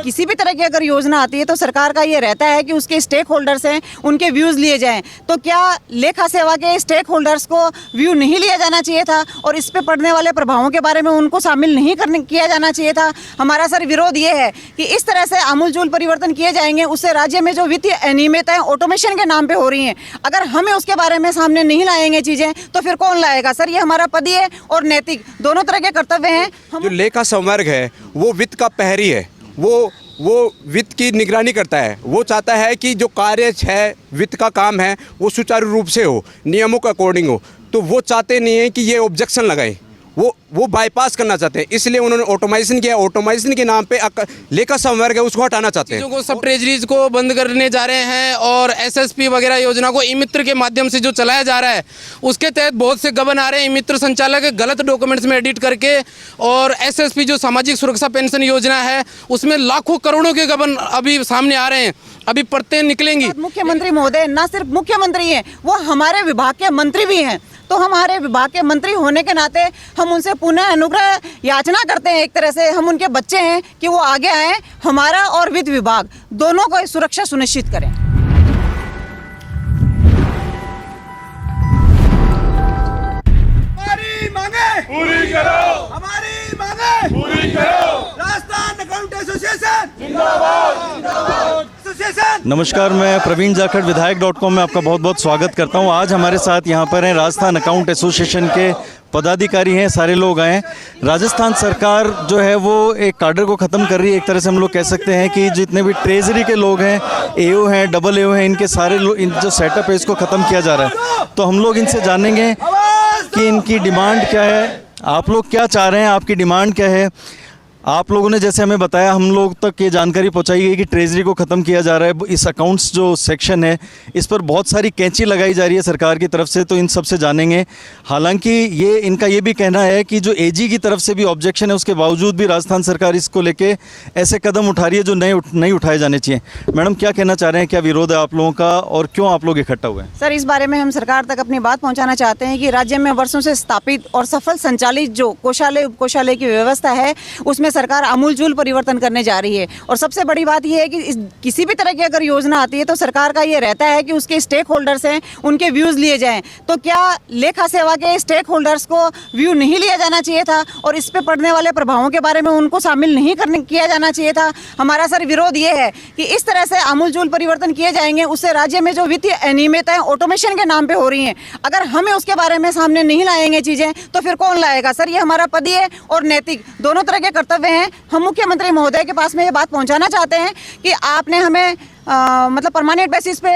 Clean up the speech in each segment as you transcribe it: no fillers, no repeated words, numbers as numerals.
किसी भी तरह की अगर योजना आती है तो सरकार का ये रहता है कि उसके स्टेक होल्डर्स हैं उनके व्यूज़ लिए जाएं। तो क्या लेखा सेवा के स्टेक होल्डर्स को व्यू नहीं लिया जाना चाहिए था और इस पे पड़ने वाले प्रभावों के बारे में उनको शामिल नहीं किया जाना चाहिए था? हमारा सर विरोध ये है कि इस तरह से आमूलचूल परिवर्तन किए जाएंगे, उससे राज्य में जो वित्तीय अनियमितताएं ऑटोमेशन के नाम पे हो रही हैं, अगर हमें उसके बारे में सामने नहीं लाएंगे चीज़ें तो फिर कौन लाएगा? सर ये हमारा पदीय और नैतिक दोनों तरह के कर्तव्य हैं। जो लेखा संवर्ग है वो वित्त का प्रहरी है, वो वित्त की निगरानी करता है। वो चाहता है कि जो कार्य है, वित्त का काम है, वो सुचारू रूप से हो, नियमों के अकॉर्डिंग हो। तो वो चाहते नहीं है कि ये ऑब्जेक्शन लगाए, वो बाईपास करना चाहते हैं, इसलिए उन्होंने ऑटोमाइजेशन किया। ऑटोमाइजेशन के नाम पे लेखा संवर्ग है उसको हटाना चाहते हैं। चीज़ों को सब ट्रेजरीज को बंद करने जा रहे हैं और एसएसपी वगैरह योजना को ई मित्र के माध्यम से जो चलाया जा रहा है उसके तहत बहुत से गबन आ रहे हैं। ई मित्र संचालक गलत डॉक्यूमेंट्स में एडिट करके, और एसएसपी जो सामाजिक सुरक्षा पेंशन योजना है उसमें लाखों करोड़ों के गबन अभी सामने आ रहे हैं, अभी पढ़ते निकलेंगी। मुख्यमंत्री महोदय ना सिर्फ मुख्यमंत्री हैं, वो हमारे विभाग के मंत्री भी हैं। तो हमारे विभाग के मंत्री होने के नाते हम उनसे पुनः अनुग्रह याचना करते हैं। एक तरह से हम उनके बच्चे हैं कि वो आगे आए, हमारा और वित्त विभाग दोनों को सुरक्षा सुनिश्चित करें। हमारी मांगे पूरी करो, हमारी मांगे पूरी करो। राजस्थान अकाउंट एसोसिएशन जिंदाबाद, जिंदाबाद एसोसिएशन। नमस्कार, मैं प्रवीण जाखड़ विधायक.com में आपका बहुत बहुत स्वागत करता हूं। आज हमारे साथ यहां पर हैं राजस्थान अकाउंट एसोसिएशन के पदाधिकारी हैं, सारे लोग आए हैं। राजस्थान सरकार जो है वो एक काडर को ख़त्म कर रही है। एक तरह से हम लोग कह सकते हैं कि जितने भी ट्रेजरी के लोग हैं, एओ हैं, डबल एओ हैं, इनके सारे इन जो सेटअप है इसको ख़त्म किया जा रहा है। तो हम लोग इनसे जानेंगे कि इनकी डिमांड क्या है, आप लोग क्या चाह रहे हैं, आपकी डिमांड क्या है। आप लोगों ने जैसे हमें बताया, हम लोग तक ये जानकारी पहुंचाई गई कि ट्रेजरी को ख़त्म किया जा रहा है। इस अकाउंट्स जो सेक्शन है इस पर बहुत सारी कैंची लगाई जा रही है सरकार की तरफ से, तो इन सब से जानेंगे। हालांकि ये इनका ये भी कहना है कि जो एजी की तरफ से भी ऑब्जेक्शन है उसके बावजूद भी राजस्थान सरकार इसको लेके ऐसे कदम उठा रही है जो नहीं उठाए जाने चाहिए। मैडम क्या कहना चाह रहे हैं, क्या विरोध है आप लोगों का और क्यों आप लोग इकट्ठा हुए हैं? सर इस बारे में हम सरकार तक अपनी बात पहुँचाना चाहते हैं कि राज्य में वर्षों से स्थापित और सफल संचालित जो कोषालय उपकोषालय की व्यवस्था है उसमें सरकार आमूलचूल परिवर्तन करने जा रही है। और सबसे बड़ी बात यह है कि किसी भी तरह की अगर योजना आती है तो सरकार का ये रहता है कि उसके स्टेक होल्डर्स हैं उनके व्यूज़ लिए जाएं। तो क्या लेखा सेवा के स्टेक होल्डर्स को व्यू नहीं लिया जाना चाहिए था और इस पे पड़ने वाले प्रभावों के बारे में उनको शामिल नहीं किया जाना चाहिए था? हमारा सर विरोध ये है कि इस तरह से आमूलचूल परिवर्तन किए जाएंगे, उससे राज्य में जो वित्तीय अनियमितताएं ऑटोमेशन के नाम पे हो रही हैं, अगर हमें उसके बारे में सामने नहीं लाएंगे चीज़ें तो फिर कौन लाएगा? सर ये हमारा पदीय और नैतिक दोनों तरह के कर्तव्य हैं। हम मुख्यमंत्री महोदय के पास में ये बात पहुंचाना चाहते हैं कि आपने हमें मतलब परमानेंट बेसिस पे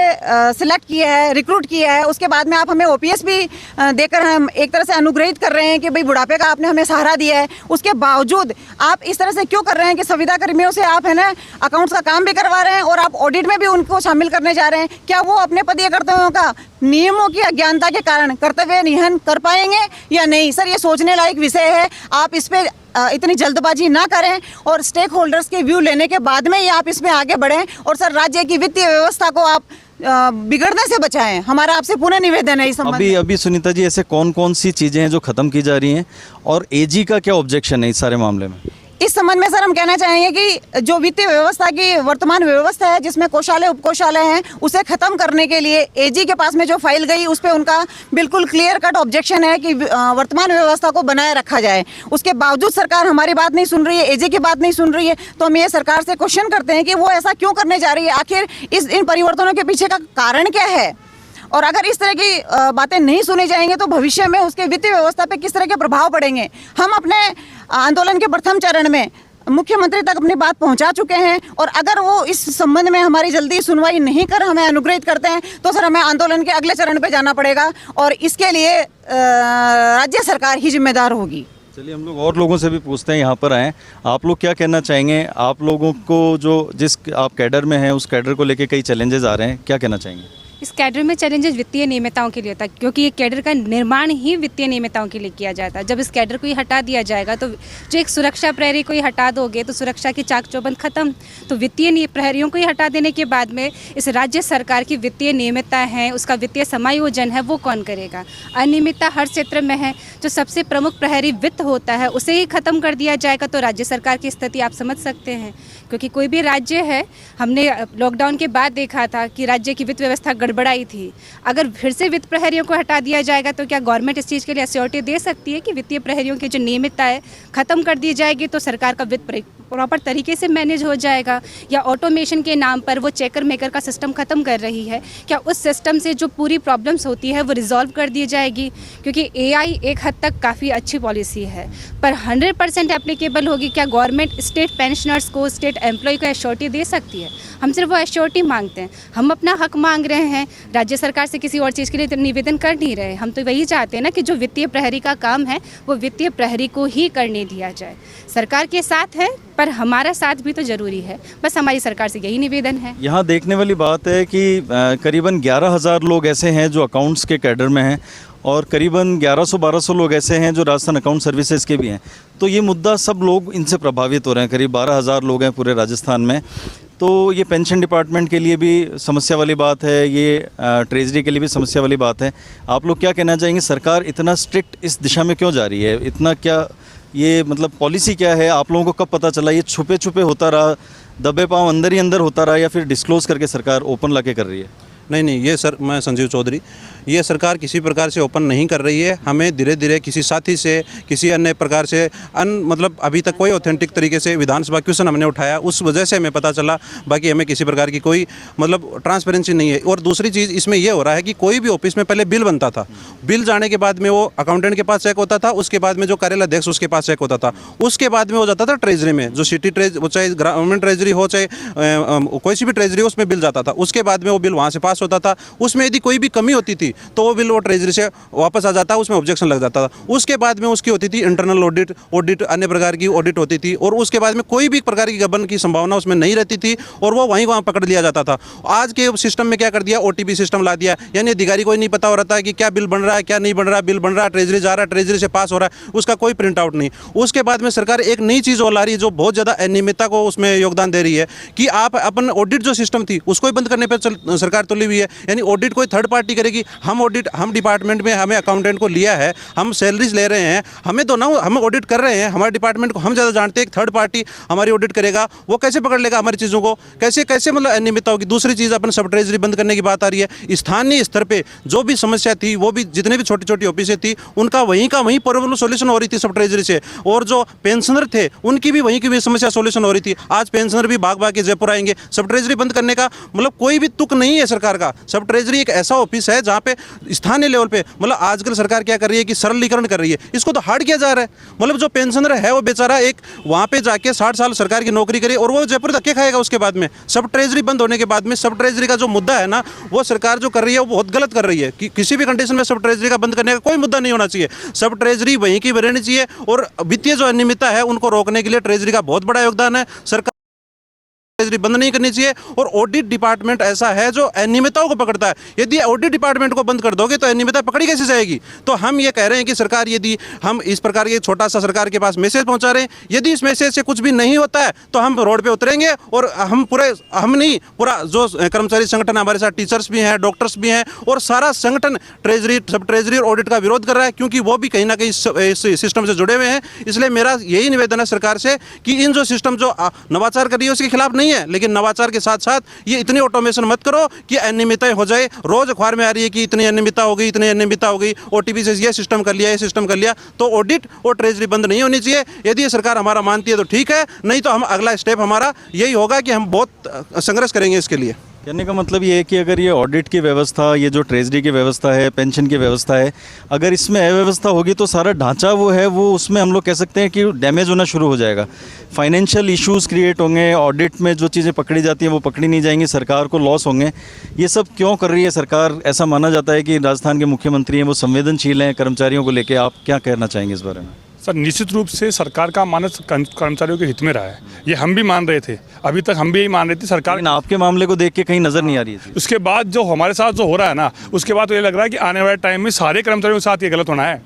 सिलेक्ट किया है, रिक्रूट किया है, उसके बाद में आप हमें ओपीएस भी देकर हम एक तरह से अनुग्रहित कर रहे हैं कि भाई बुढ़ापे का आपने हमें सहारा दिया है। उसके बावजूद आप इस तरह से क्यों कर रहे हैं कि संविदा कर्मियों से आप है ना अकाउंट्स का काम भी करवा रहे हैं और आप ऑडिट में भी उनको शामिल करने जा रहे हैं? क्या वो अपने पदीय कर्तव्यों का नियमों की अज्ञानता के कारण कर्तव्य निहन कर पाएंगे या नहीं? सर ये सोचने लायक विषय है। आप इस पे इतनी जल्दबाजी ना करें और स्टेक होल्डर्स के व्यू लेने के बाद में ही आप इसमें आगे बढ़ें और सर राज्य की वित्तीय व्यवस्था को आप बिगड़ने से बचाएं। हमारा आपसे पुनः निवेदन है इस संबंध में। अभी सुनीता जी, ऐसे कौन कौन सी चीज़ें हैं जो ख़त्म की जा रही हैं और एजी का क्या ऑब्जेक्शन है इस सारे मामले में? इस संबंध में सर हम कहना चाहेंगे कि जो वित्तीय व्यवस्था की वर्तमान व्यवस्था है जिसमें कोषालय उपकोषालय हैं उसे खत्म करने के लिए एजी के पास में जो फाइल गई उस पर उनका बिल्कुल क्लियर कट ऑब्जेक्शन है कि वर्तमान व्यवस्था को बनाए रखा जाए। उसके बावजूद सरकार हमारी बात नहीं सुन रही है, एजी की बात नहीं सुन रही है। तो हम ये सरकार से क्वेश्चन करते हैं कि वो ऐसा क्यों करने जा रही है, आखिर इन परिवर्तनों के पीछे का कारण क्या है? और अगर इस तरह की बातें नहीं सुनी जाएंगे तो भविष्य में उसके वित्तीय व्यवस्था पे किस तरह के प्रभाव पड़ेंगे? हम अपने आंदोलन के प्रथम चरण में मुख्यमंत्री तक अपनी बात पहुंचा चुके हैं और अगर वो इस संबंध में हमारी जल्दी सुनवाई नहीं कर हमें अनुग्रहित करते हैं तो सर हमें आंदोलन के अगले चरण पे जाना पड़ेगा और इसके लिए राज्य सरकार ही जिम्मेदार होगी। चलिए हम लोग और लोगों से भी पूछते हैं, यहाँ पर आए। आप लोग क्या कहना चाहेंगे? आप लोगों को जो जिस आप कैडर में हैं उस कैडर को लेके कई चैलेंजेस आ रहे हैं, क्या कहना चाहेंगे? इस कैडर में चैलेंजेस वित्तीय नियमितताओं के लिए होता है, क्योंकि ये कैडर का निर्माण ही वित्तीय नियमितताओं के लिए किया जाता है। जब इस कैडर को ही हटा दिया जाएगा तो जो एक सुरक्षा प्रहरी को ही हटा दोगे तो सुरक्षा की चाक चौबंद खत्म। तो वित्तीय प्रहरियों को ही हटा देने के बाद में इस राज्य सरकार की वित्तीय नियमितता है, उसका वित्तीय समायोजन है, वो कौन करेगा? अनियमितता हर क्षेत्र में है। जो सबसे प्रमुख प्रहरी वित्त होता है उसे ही खत्म कर दिया जाएगा तो राज्य सरकार की स्थिति आप समझ सकते हैं। क्योंकि कोई भी राज्य है, हमने लॉकडाउन के बाद देखा था कि राज्य की वित्त व्यवस्था गड़बड़ाई थी। अगर फिर से वित्त प्रहरियों को हटा दिया जाएगा तो क्या गवर्नमेंट इस चीज़ के लिए एश्योरिटी दे सकती है कि वित्तीय प्रहरियों की जो नियमितता है खत्म कर दी जाएगी तो सरकार का वित्त प्रॉपर तरीके से मैनेज हो जाएगा? या ऑटोमेशन के नाम पर वो चेकर मेकर का सिस्टम खत्म कर रही है, क्या उस सिस्टम से जो पूरी प्रॉब्लम्स होती है वो रिजॉल्व कर दी जाएगी? क्योंकि एआई एक हद तक काफ़ी अच्छी पॉलिसी है, पर 100% एप्लीकेबल होगी क्या? गवर्नमेंट स्टेट पेंशनर्स को, स्टेट एम्प्लॉय को एश्योरिटी दे सकती है? हम सिर्फ वो एश्योरिटी मांगते हैं, हम अपना हक मांग रहे हैं, राज्य सरकार से किसी और चीज़ के लिए निवेदन कर नहीं रहे। हम तो वही चाहते हैं ना कि जो वित्तीय प्रहरी का काम है वो वित्तीय प्रहरी को ही करने दिया जाए। सरकार के साथ है पर हमारा साथ भी तो ज़रूरी है, बस हमारी सरकार से यही निवेदन है। यहाँ देखने वाली बात है कि करीबन 11,000 लोग ऐसे हैं जो अकाउंट्स के कैडर में हैं और करीबन 1100-1200 लोग ऐसे हैं जो राजस्थान अकाउंट सर्विसेज के भी हैं। तो ये मुद्दा सब लोग इनसे प्रभावित हो रहे हैं। करीब 12,000 लोग हैं पूरे राजस्थान में। तो ये पेंशन डिपार्टमेंट के लिए भी समस्या वाली बात है, ये ट्रेजरी के लिए भी समस्या वाली बात है। आप लोग क्या कहना चाहेंगे, सरकार इतना स्ट्रिक्ट इस दिशा में क्यों जा रही है? इतना क्या ये मतलब पॉलिसी क्या है? आप लोगों को कब पता चला? ये छुपे छुपे होता रहा, दबे पाँव अंदर ही अंदर होता रहा, या फिर डिस्क्लोज करके सरकार ओपन ला के कर रही है? नहीं, ये सर, मैं संजीव चौधरी, ये सरकार किसी प्रकार से ओपन नहीं कर रही है। हमें धीरे धीरे किसी साथी से, किसी अन्य प्रकार से मतलब अभी तक कोई ऑथेंटिक तरीके से विधानसभा क्वेश्चन हमने उठाया, उस वजह से हमें पता चला। बाकी हमें किसी प्रकार की कोई मतलब ट्रांसपेरेंसी नहीं है। और दूसरी चीज़ इसमें यह हो रहा है कि कोई भी ऑफिस में पहले बिल बनता था, बिल जाने के बाद में वो अकाउंटेंट के पास चेक होता था, उसके बाद में जो कार्यालय अध्यक्ष उसके पास चेक होता था, उसके बाद में हो जाता था ट्रेजरी में, जो सिटी चाहे गवर्नमेंट ट्रेजरी हो चाहे कोई सी भी ट्रेजरी हो, उसमें बिल जाता था। उसके बाद में वो बिल वहाँ से पास होता था। उसमें यदि कोई भी कमी होती थी तो वो बिल वो ट्रेजरी से वापस आ जाता, उसमें ऑब्जेक्शन लग जाता था। उसके बाद में उसकी होती थी इंटरनल ऑडिट अन्य प्रकार की ऑडिट होती थी, और उसके बाद में कोई भी प्रकार की गबन की संभावना उसमें नहीं रहती थी और वो वहाँ पकड़ लिया जाता था। आज के सिस्टम में क्या कर दिया, ओटीपी सिस्टम ला दिया, यानी अधिकारी को नहीं पता हो रहा है कि क्या बिल बन रहा है, क्या नहीं बन रहा है। बिल बन रहा है, ट्रेजरी जा रहा है, ट्रेजरी से पास हो रहा है, उसका कोई प्रिंट आउट नहीं। उसके बाद में सरकार एक नई चीज़ और ला रही है जो बहुत ज़्यादा अनियमितता को उसमें योगदान दे रही है कि आप अपन ऑडिट जो सिस्टम थी उसको ही बंद करने पर सरकार तुली हुई है। यानी ऑडिट कोई थर्ड पार्टी करेगी। हम डिपार्टमेंट में हमें अकाउंटेंट को लिया है, हम सैलरीज ले रहे हैं, हमें तो ना हम ऑडिट कर रहे हैं, हमारे डिपार्टमेंट को हम ज़्यादा जानते हैं। एक थर्ड पार्टी हमारी ऑडिट करेगा, वो कैसे पकड़ लेगा हमारी चीज़ों को? कैसे मतलब अनियमितता होगी? दूसरी चीज़ अपन सब ट्रेजरी बंद करने की बात आ रही है। स्थानीय स्तर पे जो भी समस्या थी, वो भी जितने भी छोटी छोटी ऑफिसें थी उनका वहीं प्रॉब्लम सोल्यूशन हो रही थी सब ट्रेजरी से, और जो पेंशनर थे उनकी भी वहीं की भी समस्या सोल्यूशन हो रही थी। आज पेंशनर भी भाग भाग के जयपुर आएंगे। सब ट्रेजरी बंद करने का मतलब कोई भी तुक नहीं है सरकार का। सब ट्रेजरी एक ऐसा ऑफिस है जहाँ पे स्थानीय लेवल पे मतलब आजकल सरकार क्या कर रही है कि सरलीकरण कर रही है, इसको तो हार्ड किया जा रहा है। मतलब जो पेंशनर है वो बेचारा एक वहाँ पे जाके 60 साल सरकार की नौकरी करे और वो जयपुर धक्के खाएगा। उसके बाद में सब ट्रेजरी बंद होने के बाद में सब ट्रेजरी का जो मुद्दा है ना, वो सरकार जो कर रही है वो बहुत गलत कर रही है कि किसी भी कंडीशन में सब ट्रेजरी का बंद करने का कोई मुद्दा नहीं होना चाहिए। सब ट्रेजरी वहीं की रहनी चाहिए और वित्तीय जो अनियमितता है उनको रोकने के लिए ट्रेजरी का बहुत बड़ा योगदान है। सरकार ट्रेजरी बंद नहीं करनी चाहिए। और ऑडिट डिपार्टमेंट ऐसा है जो अनियमितताओं को पकड़ता है। यदि ऑडिट डिपार्टमेंट को बंद कर दोगे तो अनियमितता पकड़ी कैसे जाएगी? तो हम ये कह रहे हैं कि सरकार, यदि हम इस प्रकार के छोटा सा सरकार के पास मैसेज पहुंचा रहे हैं, यदि इस मैसेज से कुछ भी नहीं होता है तो हम रोड पे उतरेंगे और पूरा जो कर्मचारी संगठन हमारे साथ, टीचर्स भी हैं, डॉक्टर्स भी हैं, और सारा संगठन सब ट्रेजरी और ऑडिट का विरोध कर रहा है, क्योंकि वो भी कहीं ना कहीं इस सिस्टम से जुड़े हुए हैं। इसलिए मेरा यही निवेदन है सरकार से कि इन जो सिस्टम जो नवाचार कर रही है उसके खिलाफ नहीं है, लेकिन नवाचार के साथ साथ ये इतनी ऑटोमेशन मत करो कि अनियमितताएं हो जाए। रोज अखबार में आ रही है कि इतनी अनियमितता हो गई, इतनी अनियमितता हो गई, ओटीपी से ये सिस्टम कर लिया, ये सिस्टम कर लिया। तो ऑडिट और ट्रेजरी बंद नहीं होनी चाहिए। यदि ये सरकार हमारा मानती है तो ठीक है, नहीं तो हम अगला स्टेप हमारा यही होगा कि हम बहुत संघर्ष करेंगे इसके लिए। कहने का मतलब ये है कि अगर ये ऑडिट की व्यवस्था, ये जो ट्रेजरी की व्यवस्था है, पेंशन की व्यवस्था है, अगर इसमें अव्यवस्था होगी तो सारा ढांचा वो है वो उसमें हम लोग कह सकते हैं कि डैमेज होना शुरू हो जाएगा। फाइनेंशियल इश्यूज क्रिएट होंगे, ऑडिट में जो चीज़ें पकड़ी जाती हैं वो पकड़ी नहीं जाएंगी, सरकार को लॉस होंगे। ये सब क्यों कर रही है सरकार? ऐसा माना जाता है कि राजस्थान के मुख्यमंत्री हैं वो संवेदनशील हैं कर्मचारियों को लेकर। आप क्या कहना चाहेंगे इस बारे में? सर निश्चित रूप से सरकार का मानस कर्मचारियों के हित में रहा है, ये हम भी मान रहे थे, अभी तक हम भी यही मान रहे थे सरकार। लेकिन आपके मामले को देख के कहीं नज़र नहीं आ रही है। उसके बाद जो हमारे साथ जो हो रहा है ना, उसके बाद तो ये लग रहा है कि आने वाले टाइम में सारे कर्मचारियों के साथ ये गलत होना है।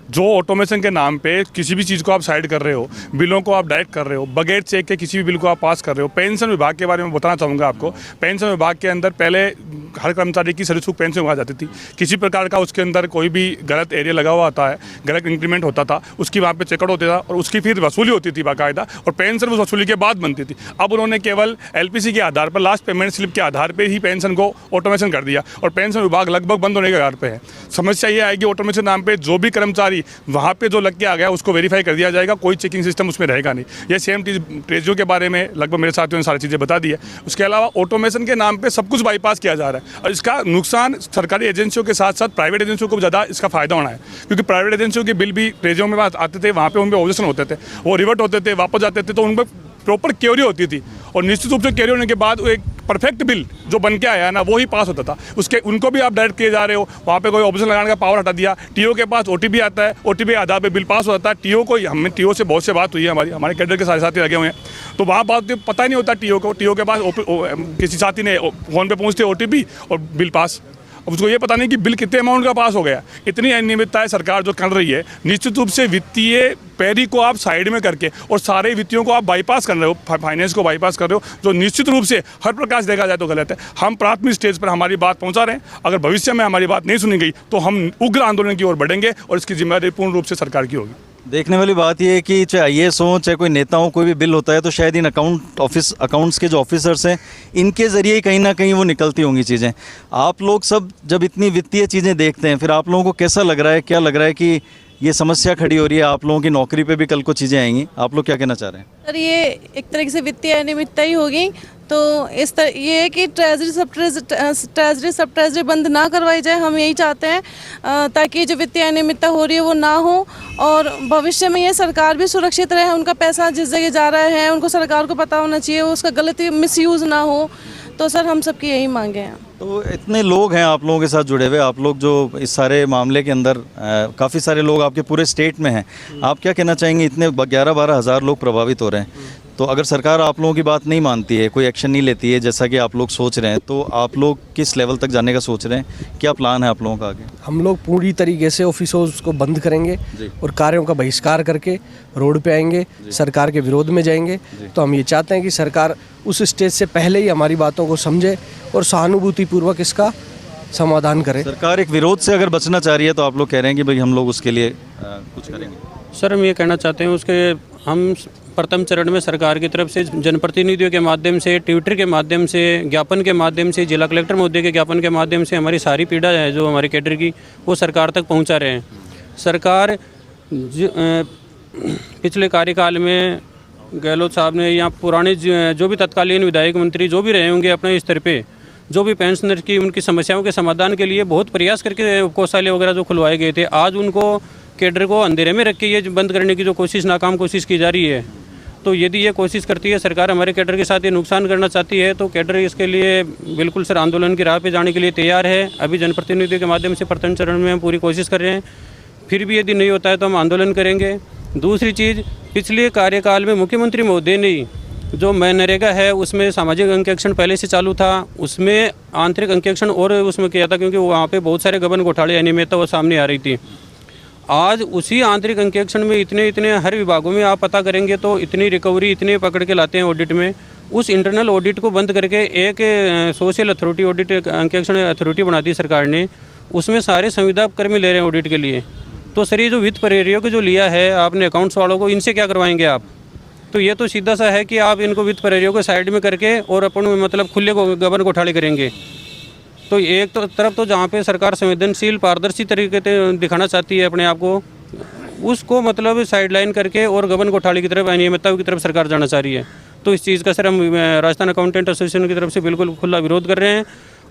जो ऑटोमेशन के नाम पे किसी भी चीज़ को आप साइड कर रहे हो, बिलों को आप डायरेक्ट कर रहे हो, बगैर चेक के किसी भी बिल को आप पास कर रहे हो। पेंशन विभाग के बारे में बताना चाहूँगा आपको। पेंशन विभाग के अंदर पहले हर कर्मचारी की सर्विस बुक पेंशन हुआ जाती थी, किसी प्रकार का उसके अंदर कोई भी गलत एरिया लगा हुआ आता है, गलत इंक्रीमेंट होता था, उसकी वहाँ पे चेकआउट होता था और उसकी फिर वसूली होती थी बाकायदा, और पेंशन उस वसूली के बाद बनती थी। अब उन्होंने केवल एलपीसी के आधार पर, लास्ट पेमेंट स्लिप के आधार पर ही पेंशन को ऑटोमेशन कर दिया और पेंशन विभाग लगभग बंद होने के आधार पर है। समस्या ये आएगी ऑटोमेशन नाम पर जो भी कर्मचारी वहाँ पर जो लग के आ गया उसको वेरीफाई कर दिया जाएगा, कोई चेकिंग सिस्टम उसमें रहेगा नहीं। ये सेम ट्रेजरी के बारे में लगभग मेरे साथियों ने सारी चीज़ें बता दी है। उसके अलावा ऑटोमेशन के नाम पे सब कुछ बाईपास किया जा रहा है और इसका नुकसान सरकारी एजेंसियों के साथ साथ प्राइवेट एजेंसियों को भी ज़्यादा इसका फायदा होना है, क्योंकि प्राइवेट एजेंसियों के बिल भी ट्रेजरियों में आते थे, वहाँ पे उन पर ऑब्जेक्शन होते थे, वो रिवर्ट होते थे, वापस जाते थे, तो उन पर प्रॉपर क्योरी होती थी और निश्चित रूप से क्योरी होने के बाद वो एक परफेक्ट बिल जो बन के आया ना वो ही पास होता था। उसके उनको भी आप डायरेक्ट किए जा रहे हो, वहाँ पे कोई ऑब्जेक्शन लगाने का पावर हटा दिया। टीओ के पास ओटीपी आता है, ओटीपी के आधार पे बिल पास हो जाता है। टीओ को हमें टीओ से बहुत से बात हुई है, हमारे कैडर के सारे साथी लगे हुए हैं, तो वहाँ बात पता ही नहीं होता टीओ को। टीओ के पास किसी साथी ने फ़ोन पे पहुँचते ओटीपी और बिल पास, अब उसको ये पता नहीं कि बिल कितने अमाउंट का पास हो गया। इतनी अनियमितताएं सरकार जो कर रही है, निश्चित रूप से वित्तीय पैरी को आप साइड में करके और सारे वित्तियों को आप बाईपास कर रहे हो, फाइनेंस को बाईपास कर रहे हो, जो निश्चित रूप से हर प्रकार से देखा जाए तो गलत है। हम प्राथमिक स्टेज पर हमारी बात पहुंचा रहे हैं, अगर भविष्य में हमारी बात नहीं सुनी गई तो हम उग्र आंदोलन की ओर बढ़ेंगे और इसकी जिम्मेदारी पूर्ण रूप से सरकार की होगी। देखने वाली बात यह है कि चाहे आईएएस हो, चाहे कोई नेता हो, कोई भी बिल होता है तो शायद इन अकाउंट्स के जो ऑफिसर्स हैं इनके ज़रिए कहीं ना कहीं वो निकलती होंगी चीज़ें। आप लोग सब जब इतनी वित्तीय चीज़ें देखते हैं, फिर आप लोगों को कैसा लग रहा है, क्या लग रहा है कि ये समस्या खड़ी हो रही है, आप लोगों की नौकरी पे भी कल को चीज़ें आएंगी? आप लोग क्या कहना चाह रहे हैं? सर ये एक तरीके से वित्तीय अनियमितता ही होगी, तो इस तरह ये है कि ट्रेजरी सब ट्रेजरी बंद ना करवाई जाए, हम यही चाहते हैं, ताकि जो वित्तीय अनियमितता हो रही है वो ना हो और भविष्य में ये सरकार भी सुरक्षित रहे। उनका पैसा जिस जगह जा रहा है उनको सरकार को पता होना चाहिए, उसका गलत मिसयूज़ ना हो। तो सर हम सबकी यही मांगे हैं। तो इतने लोग हैं आप लोगों के साथ जुड़े हुए, आप लोग जो इस सारे मामले के अंदर काफ़ी सारे लोग आपके पूरे स्टेट में हैं, आप क्या कहना चाहेंगे? इतने 11-12 हज़ार लोग प्रभावित हो रहे हैं, तो अगर सरकार आप लोगों की बात नहीं मानती है, कोई एक्शन नहीं लेती है जैसा कि आप लोग सोच रहे हैं, तो आप लोग किस लेवल तक जाने का सोच रहे हैं? क्या प्लान है आप लोगों का आगे? हम लोग पूरी तरीके से ऑफिसों को बंद करेंगे और कार्यों का बहिष्कार करके रोड पे आएंगे, सरकार के विरोध में जाएंगे। तो हम ये चाहते हैं कि सरकार उस स्टेज से पहले ही हमारी बातों को समझे और सहानुभूतिपूर्वक इसका समाधान करे। सरकार एक विरोध से अगर बचना चाह रही है तो आप लोग कह रहे हैं कि भाई हम लोग उसके लिए कुछ करेंगे? सर हम ये कहना चाहते हैं, उसके हम प्रथम चरण में सरकार की तरफ से जनप्रतिनिधियों के माध्यम से, ट्विटर के माध्यम से, ज्ञापन के माध्यम से, जिला कलेक्टर महोदय के ज्ञापन के माध्यम से हमारी सारी पीड़ा है जो हमारे कैडर की वो सरकार तक पहुंचा रहे हैं। सरकार पिछले कार्यकाल में गहलोत साहब ने या पुराने जो भी तत्कालीन विधायक मंत्री जो भी रहे होंगे अपने स्तर पे, जो भी पेंशनर की उनकी समस्याओं के समाधान के लिए बहुत प्रयास करके कोषालय वगैरह जो खुलवाए गए थे, आज उनको कैडर को अंधेरे में रख के ये बंद करने की जो नाकाम कोशिश की जा रही है। तो यदि ये कोशिश करती है सरकार हमारे कैडर के साथ ये नुकसान करना चाहती है, तो कैडर इसके लिए बिल्कुल सर आंदोलन की राह पे जाने के लिए तैयार है। अभी जनप्रतिनिधियों के माध्यम से प्रथम चरण में हम पूरी कोशिश कर रहे हैं, फिर भी यदि नहीं होता है तो हम आंदोलन करेंगे। दूसरी चीज़, पिछले कार्यकाल में मुख्यमंत्री महोदय ने जो मनरेगा है उसमें सामाजिक अंकेक्षण पहले से चालू था, उसमें आंतरिक अंकेक्षण और उसमें किया था, क्योंकि वहाँ पे बहुत सारे गबन घोटाले अनियमितता वो सामने आ रही थी। आज उसी आंतरिक अंकेक्षण में इतने हर विभागों में आप पता करेंगे तो इतनी रिकवरी इतने पकड़ के लाते हैं ऑडिट में। उस इंटरनल ऑडिट को बंद करके एक सोशल अथॉरिटी ऑडिट अंकेक्षण अथॉरिटी बना दी सरकार ने, उसमें सारे संविदा कर्मी ले रहे हैं ऑडिट के लिए। तो सर ये जो वित्त प्रहरियों को जो लिया है आपने अकाउंट्स वालों को, इनसे क्या करवाएंगे आप? तो ये तो सीधा सा है कि आप इनको वित्त प्रहरियों को साइड में करके और अपन मतलब खुले गबन घोटाले करेंगे। तो एक तो तरफ तो जहाँ पे सरकार संवेदनशील पारदर्शी तरीके से दिखाना चाहती है अपने आप को, उसको मतलब साइडलाइन करके और गबन घोटाले की तरफ, अनियमितताओं की तरफ सरकार जाना चाह रही है। तो इस चीज़ का सर हम राजस्थान अकाउंटेंट एसोसिएशन की तरफ से बिल्कुल खुला विरोध कर रहे हैं।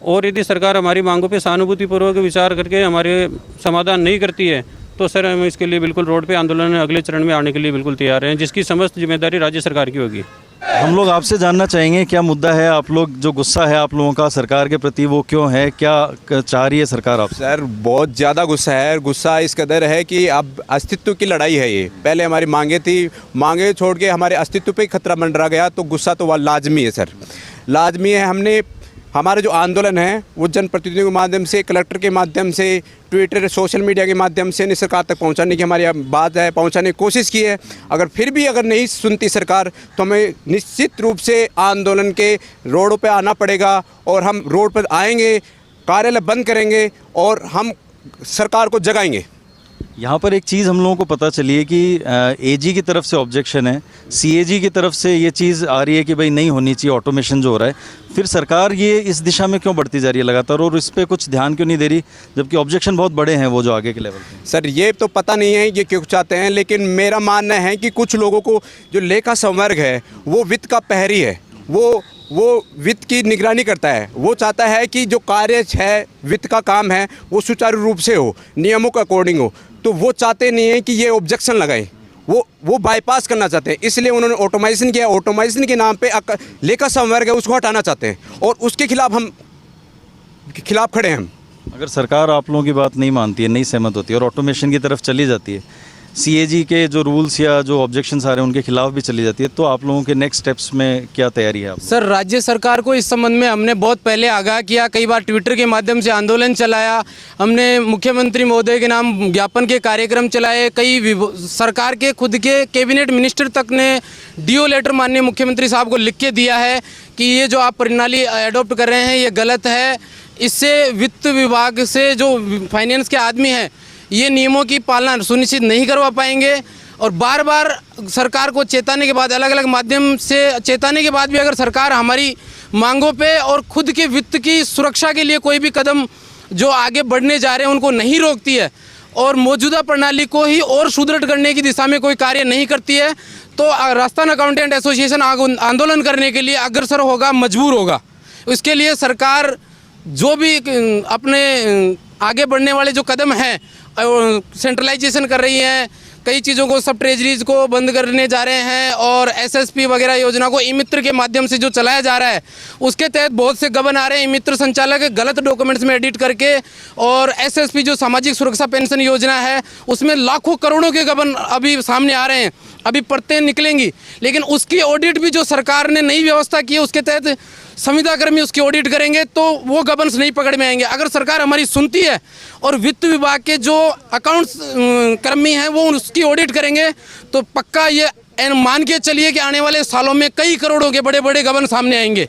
और यदि सरकार हमारी मांगों पर सहानुभूतिपूर्वक विचार करके हमारे समाधान नहीं करती है तो सर हम इसके लिए बिल्कुल रोड पे आंदोलन अगले चरण में आने के लिए बिल्कुल तैयार हैं, जिसकी समस्त जिम्मेदारी राज्य सरकार की होगी। हम लोग आपसे जानना चाहेंगे क्या मुद्दा है, आप लोग जो गुस्सा है आप लोगों का सरकार के प्रति वो क्यों है, क्या चाह रही है सरकार आपसे? सर बहुत ज़्यादा गुस्सा है। गुस्सा इस कदर है कि अब अस्तित्व की लड़ाई है ये। पहले हमारी मांगे थी, मांगे छोड़ के हमारे अस्तित्व पे खतरा मंडरा गया, तो गुस्सा तो वह लाजमी है सर, लाजमी है। हमने हमारा जो आंदोलन है वो जनप्रतिनिधियों के माध्यम से, कलेक्टर के माध्यम से, ट्विटर, सोशल मीडिया के माध्यम से सरकार तक पहुंचाने की हमारी बात है, पहुंचाने की कोशिश की है। अगर फिर भी अगर नहीं सुनती सरकार तो हमें निश्चित रूप से आंदोलन के रोडों पे आना पड़ेगा और हम रोड पर आएंगे, कार्यालय बंद करेंगे और हम सरकार को जगाएंगे। यहाँ पर एक चीज़ हम लोगों को पता चली है कि एजी की तरफ से ऑब्जेक्शन है, सीएजी की तरफ से ये चीज़ आ रही है कि भाई नहीं होनी चाहिए ऑटोमेशन जो हो रहा है, फिर सरकार ये इस दिशा में क्यों बढ़ती जा रही है लगातार और इस पर कुछ ध्यान क्यों नहीं दे रही, जबकि ऑब्जेक्शन बहुत बड़े हैं वो जो आगे के लेवल पे? सर ये तो पता नहीं है ये क्यों चाहते हैं, लेकिन मेरा मानना है कि कुछ लोगों को जो लेखा संवर्ग है वो वित्त का प्रहरी है, वो वित्त की निगरानी करता है। वो चाहता है कि जो कार्य है, वित्त का काम है, वो सुचारू रूप से हो, नियमों के अकॉर्डिंग हो। तो वो चाहते नहीं है कि ये ऑब्जेक्शन लगाएं, वो बाईपास करना चाहते हैं, इसलिए उन्होंने ऑटोमाइजेशन किया। ऑटोमाइजेशन के नाम पे लेखा संवर्ग है उसको हटाना चाहते हैं और उसके खिलाफ हम खड़े हैं। अगर सरकार आप लोगों की बात नहीं मानती है, नहीं सहमत होती है और ऑटोमेशन की तरफ चली जाती है, सीएजी के जो रूल्स या जो ऑब्जेक्शंस आ रहे हैं उनके खिलाफ भी चली जाती है, तो आप लोगों के नेक्स्ट स्टेप्स में क्या तैयारी है? सर राज्य सरकार को इस संबंध में हमने बहुत पहले आगाह किया, कई बार ट्विटर के माध्यम से आंदोलन चलाया, हमने मुख्यमंत्री महोदय के नाम ज्ञापन के कार्यक्रम चलाए, कई सरकार के खुद के कैबिनेट मिनिस्टर तक ने डीओ लेटर माननीय मुख्यमंत्री साहब को लिख के दिया है कि ये जो आप प्रणाली अडॉप्ट कर रहे हैं ये गलत है। इससे वित्त विभाग से जो फाइनेंस के आदमी हैं ये नियमों की पालना सुनिश्चित नहीं करवा पाएंगे और बार बार सरकार को चेताने के बाद, अलग अलग माध्यम से चेताने के बाद भी अगर सरकार हमारी मांगों पे और खुद के वित्त की सुरक्षा के लिए कोई भी कदम जो आगे बढ़ने जा रहे हैं उनको नहीं रोकती है और मौजूदा प्रणाली को ही और सुदृढ़ करने की दिशा में कोई कार्य नहीं करती है, तो राजस्थान अकाउंटेंट एसोसिएशन आंदोलन करने के लिए अग्रसर होगा, मजबूर होगा। इसके लिए सरकार जो भी अपने आगे बढ़ने वाले जो कदम हैं, सेंट्रलाइजेशन कर रही है, कई चीज़ों को, सब ट्रेजरीज को बंद करने जा रहे हैं और एसएसपी वगैरह योजना को ई मित्र के माध्यम से जो चलाया जा रहा है उसके तहत बहुत से गबन आ रहे हैं। ई मित्र संचालक गलत डॉक्यूमेंट्स में एडिट करके, और एसएसपी जो सामाजिक सुरक्षा पेंशन योजना है उसमें लाखों करोड़ों के गबन अभी सामने आ रहे हैं, अभी परतें निकलेंगी, लेकिन उसकी ऑडिट भी जो सरकार ने नई व्यवस्था की है उसके तहत संविदा कर्मी उसकी ऑडिट करेंगे तो वो गबन्स नहीं पकड़ में आएंगे। अगर सरकार हमारी सुनती है और वित्त विभाग के जो अकाउंट्स कर्मी हैं वो उसकी ऑडिट करेंगे तो पक्का ये मान के चलिए कि आने वाले सालों में कई करोड़ों के बड़े बड़े गबन सामने आएंगे।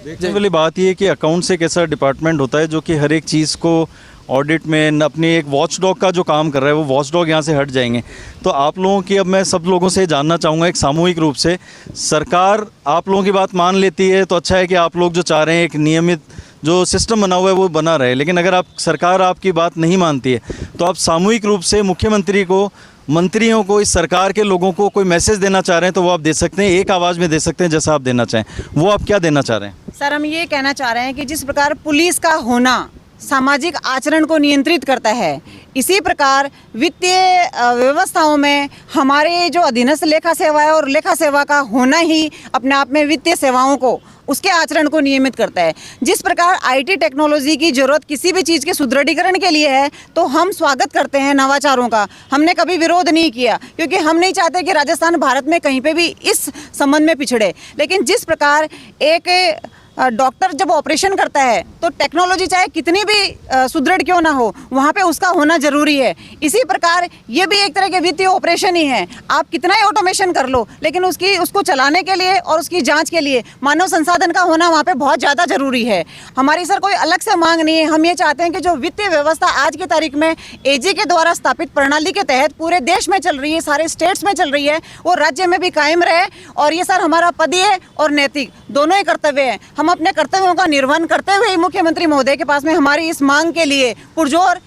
देखने वाली बात ये है कि अकाउंट्स एक ऐसा डिपार्टमेंट होता है जो कि हर एक चीज़ को ऑडिट में अपनी एक वॉचडॉग का जो काम कर रहा है वो वॉचडॉग यहाँ से हट जाएंगे। तो आप लोगों की, अब मैं सब लोगों से जानना चाहूँगा एक सामूहिक रूप से, सरकार आप लोगों की बात मान लेती है तो अच्छा है कि आप लोग जो चाह रहे हैं एक नियमित जो सिस्टम बना हुआ है वो बना रहे, लेकिन अगर सरकार आपकी बात नहीं मानती है तो आप सामूहिक रूप से मुख्यमंत्री को, मंत्रियों को, इस सरकार के लोगों को कोई मैसेज देना चाह रहे हैं तो वो आप दे सकते हैं, एक आवाज़ में दे सकते हैं जैसा आप देना चाहें। वो आप क्या देना चाह रहे हैं? सर हम ये कहना चाह रहे हैं कि जिस प्रकार पुलिस का होना सामाजिक आचरण को नियंत्रित करता है, इसी प्रकार वित्तीय व्यवस्थाओं में हमारे जो अधीनस्थ लेखा सेवा है और लेखा सेवा का होना ही अपने आप में वित्तीय सेवाओं को, उसके आचरण को नियमित करता है। जिस प्रकार आईटी टेक्नोलॉजी की जरूरत किसी भी चीज़ के सुदृढ़ीकरण के लिए है तो हम स्वागत करते हैं नवाचारों का, हमने कभी विरोध नहीं किया क्योंकि हम नहीं चाहते कि राजस्थान भारत में कहीं पे भी इस संबंध में पिछड़े। लेकिन जिस प्रकार एक डॉक्टर जब ऑपरेशन करता है तो टेक्नोलॉजी चाहे कितनी भी सुदृढ़ क्यों ना हो वहाँ पे उसका होना जरूरी है। इसी प्रकार ये भी एक तरह के वित्तीय ऑपरेशन ही है। आप कितना ही ऑटोमेशन कर लो लेकिन उसको चलाने के लिए और उसकी जांच के लिए मानव संसाधन का होना वहाँ पे बहुत ज़्यादा जरूरी है। हमारी सर कोई अलग से मांग नहीं है। हम ये चाहते हैं कि जो वित्तीय व्यवस्था आज की तारीख में एजी के द्वारा स्थापित प्रणाली के तहत पूरे देश में चल रही है, सारे स्टेट्स में चल रही है, वो राज्य में भी कायम रहे। और ये सर हमारा पदीय और नैतिक दोनों ही कर्तव्य हैं। हम अपने कर्तव्यों का निर्वहन करते हुए मुख्यमंत्री महोदय के पास में हमारी इस मांग के लिए पुरजोर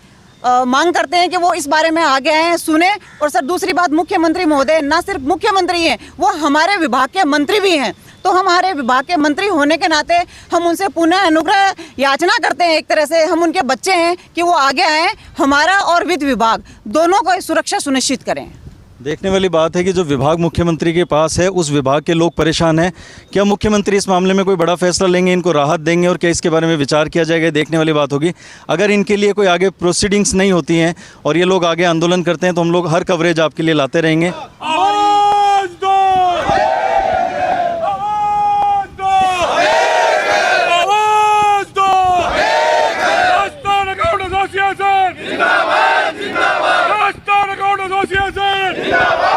मांग करते हैं कि वो इस बारे में आगे आए, सुने। और सर दूसरी बात, मुख्यमंत्री महोदय ना सिर्फ मुख्यमंत्री हैं, वो हमारे विभाग के मंत्री भी हैं। तो हमारे विभाग के मंत्री होने के नाते हम उनसे पुनः अनुग्रह याचना करते हैं, एक तरह से हम उनके बच्चे हैं कि वो आगे आए, हमारा और वित्त विभाग दोनों को सुरक्षा सुनिश्चित करें। देखने वाली बात है कि जो विभाग मुख्यमंत्री के पास है उस विभाग के लोग परेशान हैं। क्या मुख्यमंत्री इस मामले में कोई बड़ा फैसला लेंगे, इनको राहत देंगे और क्या इसके बारे में विचार किया जाएगा, देखने वाली बात होगी। अगर इनके लिए कोई आगे प्रोसीडिंग्स नहीं होती हैं और ये लोग आगे आंदोलन करते हैं तो हम लोग हर कवरेज आपके लिए लाते रहेंगे। आवाज दो, आवाज दो, आवाज दो। राजस्थान अकाउंट एसोसिएशन जिंदाबाद, जिंदाबाद। राजस्थान अकाउंट एसोसिएशन जिंदाबाद।